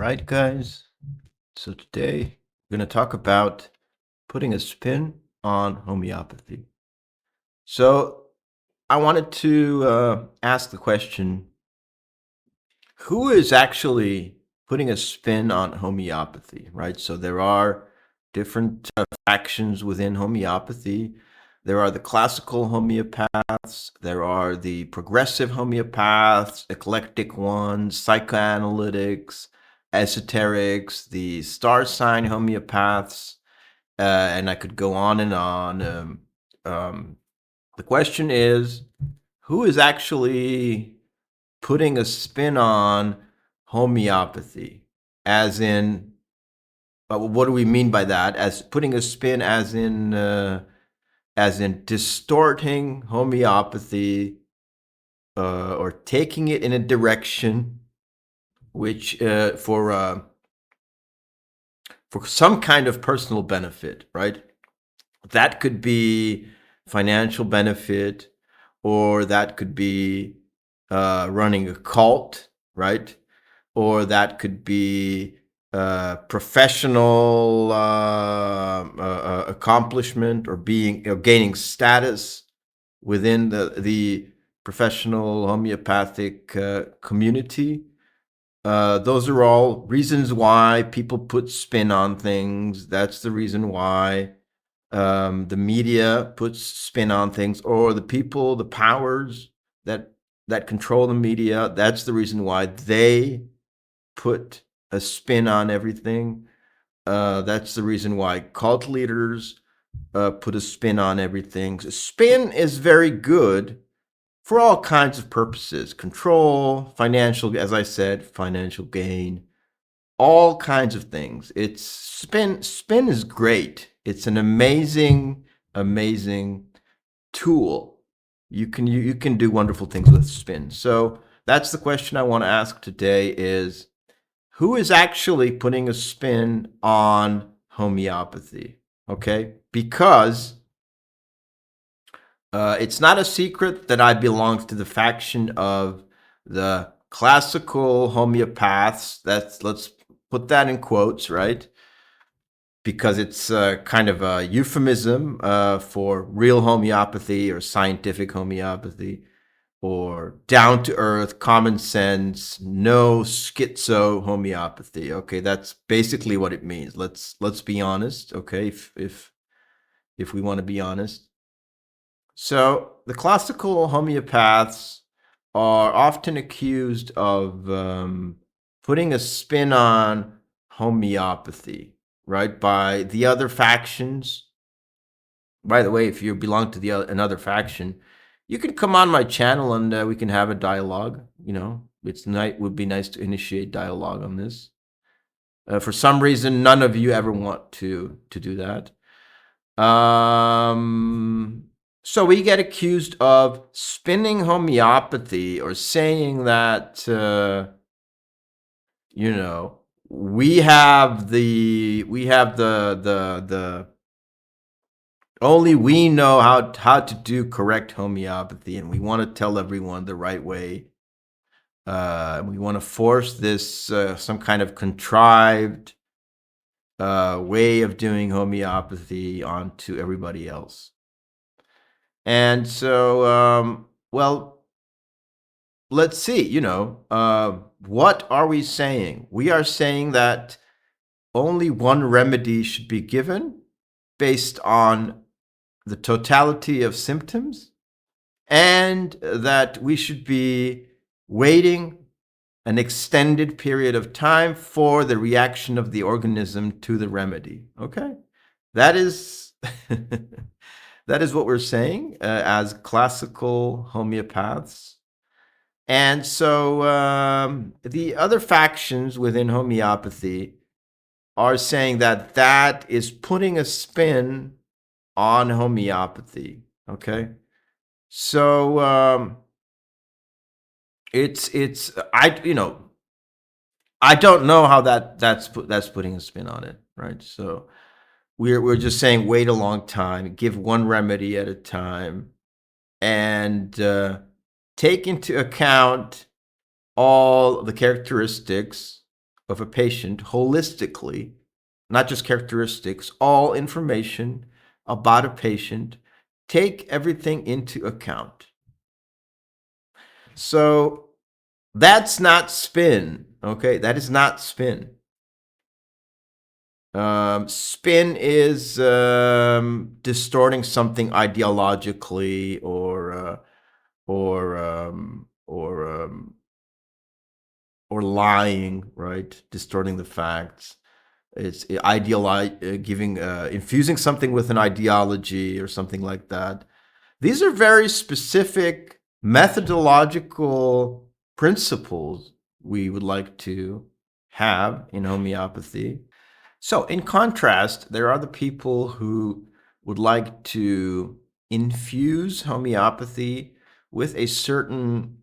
right, guys. So today we're going to talk about putting a spin on homeopathy. So I wanted to ask the question, who is actually putting a spin on homeopathy, right? So there are different factions within homeopathy. There are the classical homeopaths, there are the progressive homeopaths, eclectic ones, psychoanalytics, esoterics, the star sign homeopaths, and I could go on and on. The question is, who is actually putting a spin on homeopathy? As in, what do we mean by that? As putting a spin, as in distorting homeopathy or taking it in a direction which for some kind of personal benefit, right? That could be financial benefit, or that could be running a cult, right? Or that could be professional accomplishment, or gaining status within the professional homeopathic community. Those are all reasons why people put spin on things. That's the reason why the media puts spin on things, or the people, the powers that control the media. That's the reason why they put a spin on everything. That's the reason why cult leaders put a spin on everything. So spin is very good for all kinds of purposes: control, financial, as I said, financial gain, all kinds of things. It's spin. Spin is great. It's an amazing tool. You can do wonderful things with spin. So that's the question I want to ask today: is who is actually putting a spin on homeopathy? Okay, because it's not a secret that I belong to the faction of the classical homeopaths. Let's put that in quotes, right? Because it's kind of a euphemism for real homeopathy or scientific homeopathy, or down to earth, common sense, no schizo homeopathy. Okay, that's basically what it means. Let's be honest. Okay, if we want to be honest. So the classical homeopaths are often accused of putting a spin on homeopathy, right, by the other factions. By the way, if you belong to another faction, you can come on my channel and we can have a dialogue. Would be nice to initiate dialogue on this. For some reason, none of you ever want to do that. So we get accused of spinning homeopathy, or saying that we have the only we know how to do correct homeopathy, and we want to tell everyone the right way. We want to force this some kind of contrived way of doing homeopathy onto everybody else. And so, well, let's see. What are we saying? We are saying that only one remedy should be given based on the totality of symptoms, and that we should be waiting an extended period of time for the reaction of the organism to the remedy. Okay, that is that is what we're saying as classical homeopaths. And so the other factions within homeopathy are saying that that is putting a spin on homeopathy. Okay, so it's I don't know how that's putting a spin on it, right? So we're just saying wait a long time, give one remedy at a time, and take into account all the characteristics of a patient holistically, not just characteristics, all information about a patient, take everything into account. So that's not spin, okay? That is not spin. Spin is distorting something ideologically or lying, right? Distorting the facts. It's infusing something with an ideology or something like that. These are very specific methodological principles we would like to have in homeopathy. So, in contrast, there are the people who would like to infuse homeopathy with a certain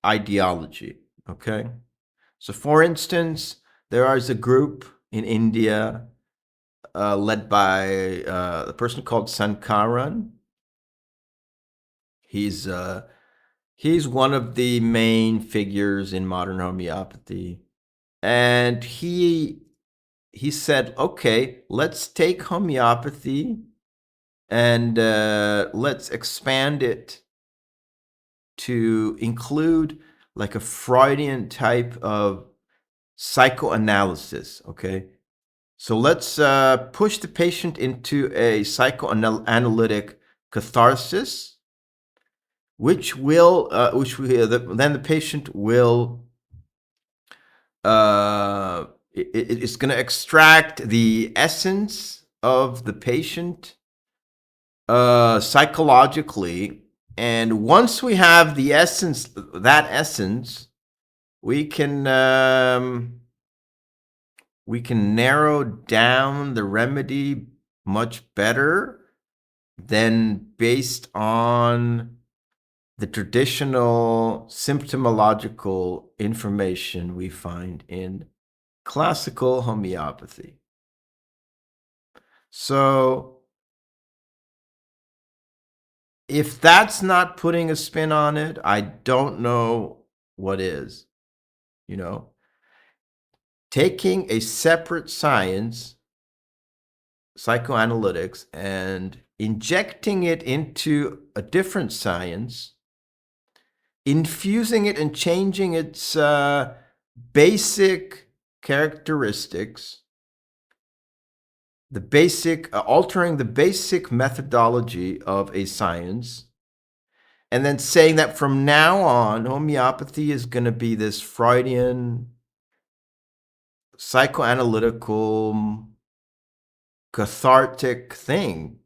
ideology. Okay. So, for instance, there is a group in India led by a person called Sankaran. He's uh, he's one of the main figures in modern homeopathy, and he said, "Okay, let's take homeopathy and let's expand it to include like a Freudian type of psychoanalysis." Okay, so let's push the patient into a psychoanalytic catharsis, then the patient will it's going to extract the essence of the patient psychologically, and once we have that essence, we can narrow down the remedy much better than based on the traditional symptomological information we find in classical homeopathy. So, if that's not putting a spin on it, I don't know what is. You know, taking a separate science, psychoanalytics, and injecting it into a different science, infusing it and changing its basic characteristics, altering the basic methodology of a science, and then saying that from now on, homeopathy is going to be this Freudian, psychoanalytical, cathartic thing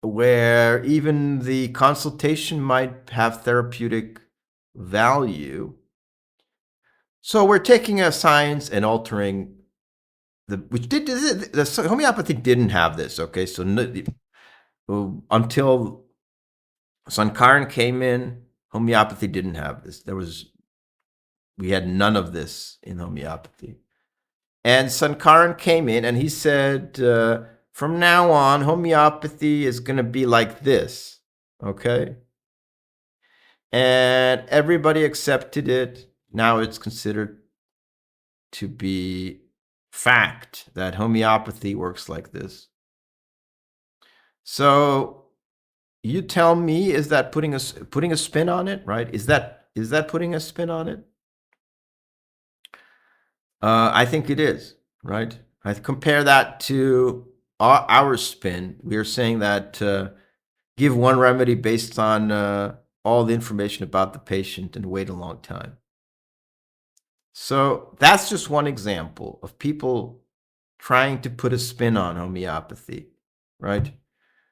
where even the consultation might have therapeutic value. So we're taking a science and altering the homeopathy didn't have this. Okay, so until Sankaran came in, homeopathy didn't have this. We had none of this in homeopathy. And Sankaran came in and he said, from now on, homeopathy is going to be like this. Okay. And everybody accepted it. Now it's considered to be fact that homeopathy works like this. So you tell me, is that putting a spin on it, right? Is that putting a spin on it? I think it is, right? I compare that to our spin. We are saying that give one remedy based on all the information about the patient and wait a long time. So that's just one example of people trying to put a spin on homeopathy, right?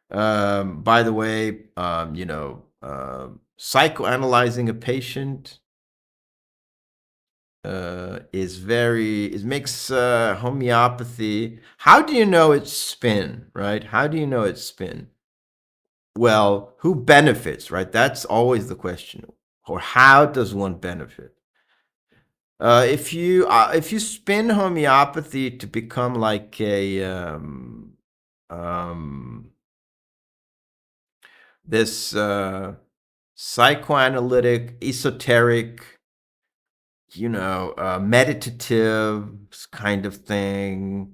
By the way, psychoanalyzing a patient it makes homeopathy. How do you know it's spin, right? How do you know it's spin? Well, who benefits, right? That's always the question. Or how does one benefit? If you spin homeopathy to become like a this psychoanalytic, esoteric meditative kind of thing.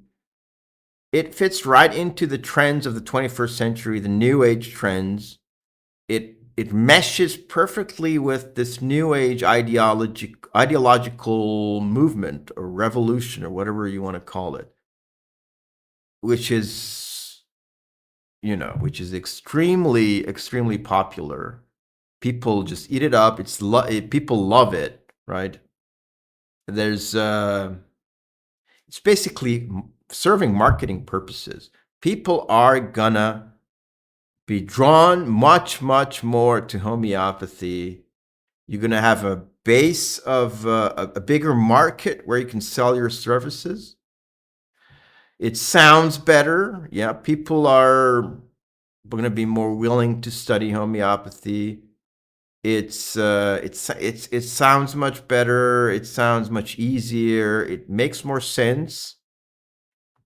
It fits right into the trends of the 21st century, the new age trends. It meshes perfectly with this new age ideological movement or revolution or whatever you want to call it, which is which is extremely popular. People just eat it up. People love it, right? There's it's basically serving marketing purposes. People are gonna be drawn much more to homeopathy. You're gonna have a base of a bigger market where you can sell your services. It sounds better. Yeah, people are going to be more willing to study homeopathy. It sounds much better. It sounds much easier. It makes more sense,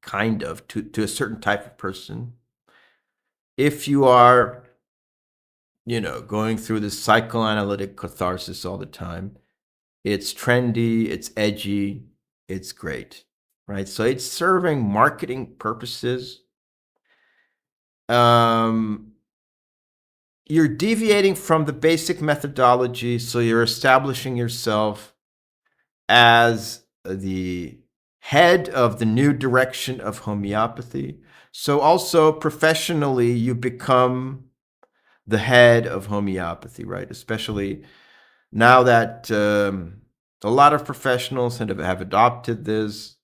kind of, to a certain type of person. If you are, going through this psychoanalytic catharsis all the time, it's trendy, it's edgy, it's great, right? So it's serving marketing purposes. You're deviating from the basic methodology, so you're establishing yourself as the head of the new direction of homeopathy. So also professionally, you become the head of homeopathy, right? Especially now that a lot of professionals have adopted this,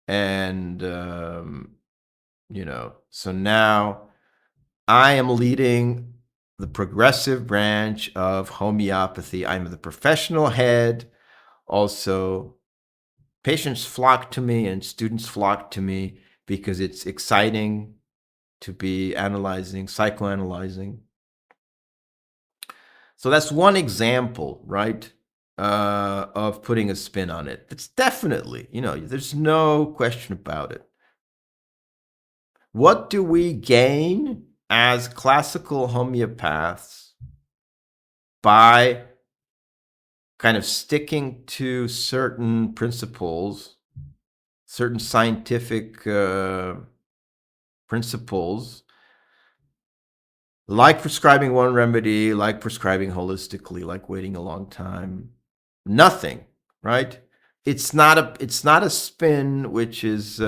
and so now I am leading the progressive branch of homeopathy. I'm the professional head. Also, patients flock to me and students flock to me because it's exciting to be psychoanalyzing. So that's one example, right, of putting a spin on it. It's definitely, there's no question about it. What do we gain as classical homeopaths by kind of sticking to certain principles, certain scientific principles, like prescribing one remedy, like prescribing holistically, like waiting a long time? Nothing, right? It's not a spin which is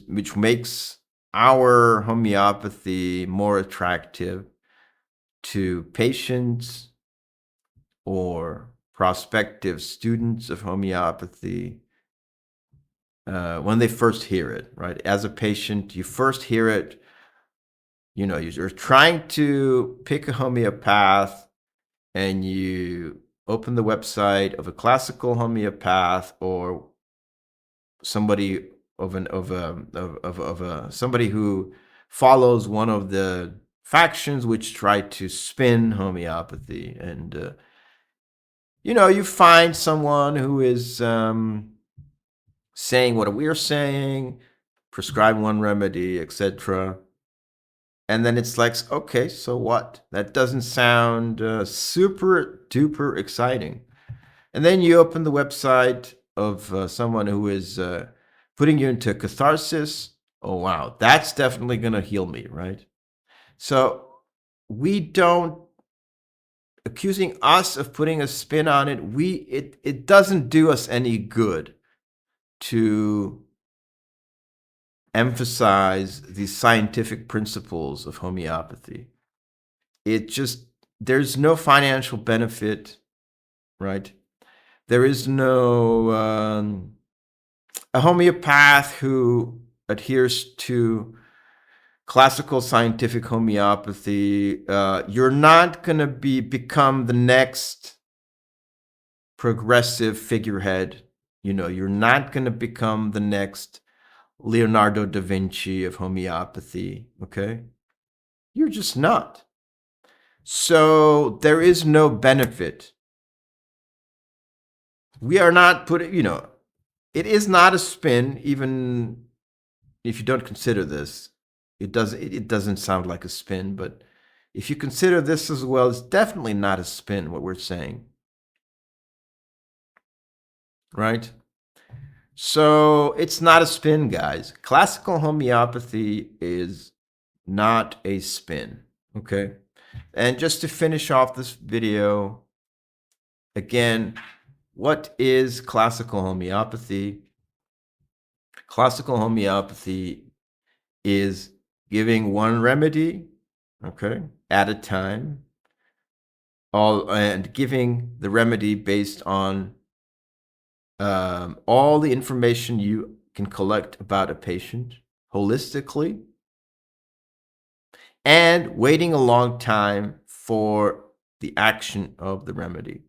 which makes our homeopathy more attractive to patients or prospective students of homeopathy when they first hear it, right? As a patient, you first hear it, you're trying to pick a homeopath, and you open the website of a classical homeopath or somebody somebody who follows one of the factions which try to spin homeopathy, and you find someone who is saying what we're saying, prescribe one remedy, etc. And then it's like, okay, so what? That doesn't sound super duper exciting. And then you open the website of someone who is putting you into catharsis. Oh, wow, that's definitely going to heal me, right? So we don't, accusing us of putting a spin on it, it doesn't do us any good to emphasize the scientific principles of homeopathy. There's no financial benefit, right? There is no a homeopath who adheres to classical scientific homeopathy. You're not going to become the next progressive figurehead. You're not going to become the next Leonardo da Vinci of homeopathy. Okay, you're just not. So there is no benefit. We are not putting, it is not a spin, even if you don't consider this. It doesn't sound like a spin, but if you consider this as well, it's definitely not a spin, what we're saying, right? So it's not a spin, guys. Classical homeopathy is not a spin, okay? And just to finish off this video, again, what is classical homeopathy? Classical homeopathy is giving one remedy, okay, at a time, and giving the remedy based on all the information you can collect about a patient holistically, and waiting a long time for the action of the remedy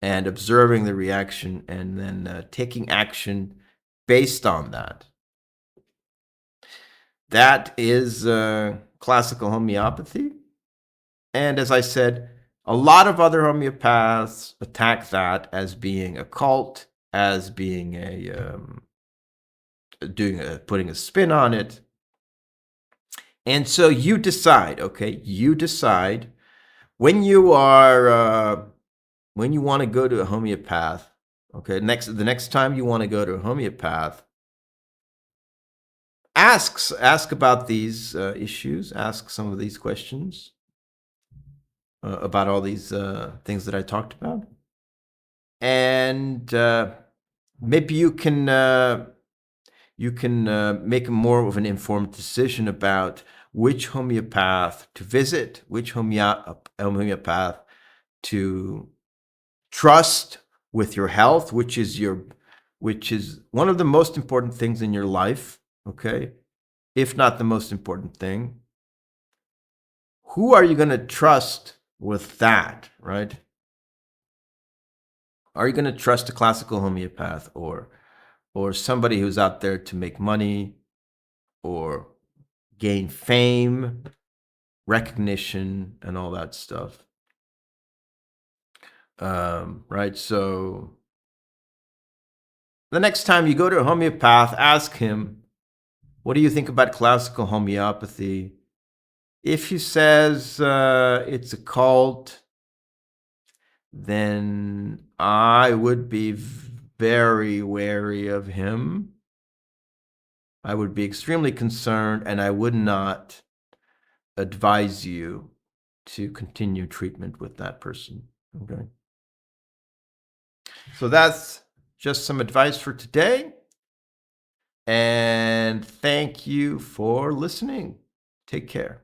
and observing the reaction and then taking action based on that. That is classical homeopathy. And as I said, a lot of other homeopaths attack that as being a cult, as being putting a spin on it. And so you decide, okay? You decide when you are when you want to go to a homeopath. Okay, the next time you want to go to a homeopath, ask about these issues. Ask some of these questions about all these things that I talked about, and maybe you can make more of an informed decision about which homeopath to visit, which homeopath to trust with your health, which is one of the most important things in your life, okay? If not the most important thing. Who are you going to trust with that, right? Are you going to trust a classical homeopath or somebody who's out there to make money or gain fame, recognition, and all that stuff? Right? So the next time you go to a homeopath, ask him, what do you think about classical homeopathy? If he says it's a cult, then I would be very wary of him. I would be extremely concerned, and I would not advise you to continue treatment with that person. Okay. So that's just some advice for today. And thank you for listening. Take care.